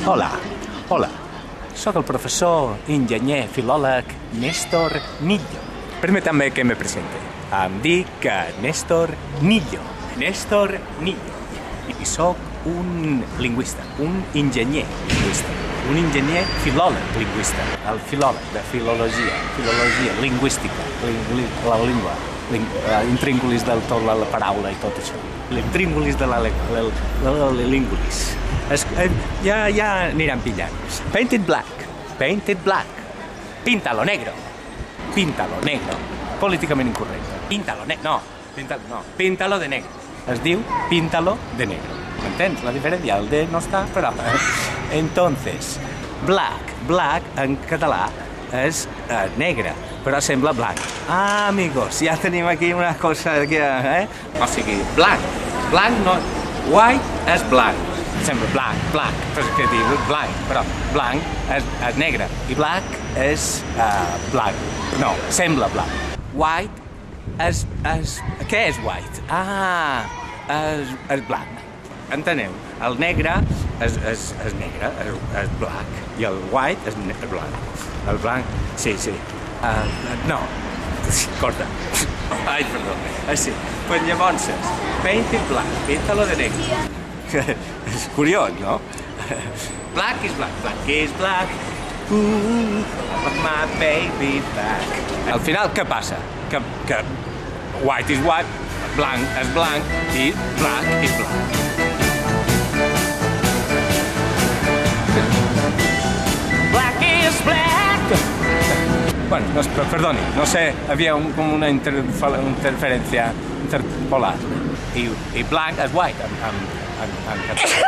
Hola, hola. Soc el professor, enginyer, filòleg Néstor Nillo. Permetem-me que me presente. Em dic Néstor Nillo. Néstor Nillo. I soc un lingüista, un enginyer lingüista, un enginyer filòleg lingüista, el filòleg de filologia lingüística, la llengua, l'intríngulis de tota la paraula i tot això. L'intríngulis de la lingulis. Ja aniran pillant. Painted black. Píntalo negro. Políticament incorrecte. Píntalo de negro. Es diu píntalo de negro. ¿M'entens? La diferència, el de no està, però... Entonces, black en català és negre, però sembla blanc. Ah, amigos, ja tenim aquí una cosa que... O sigui, blanc no... White és blanc. Sembla blanc, però és que diu blanc, però blanc és negre i black és blanc. No, sembla blanc. White és... Què és white? Ah, és blanc. Enteneu? El negre és negre, és blanc, i el white és blanc. El blanc, sí. No, corta. Ai, perdó. Sí, pues llavors, painted black, píntalo de negre. És curiós, no? Black is black. My baby back. Al final, què passa? Que white is white, blanc és blanc i black is black. Black is black. Bueno, perdoni, no sé, havia com una interferència interpolar. I blanc és white en català.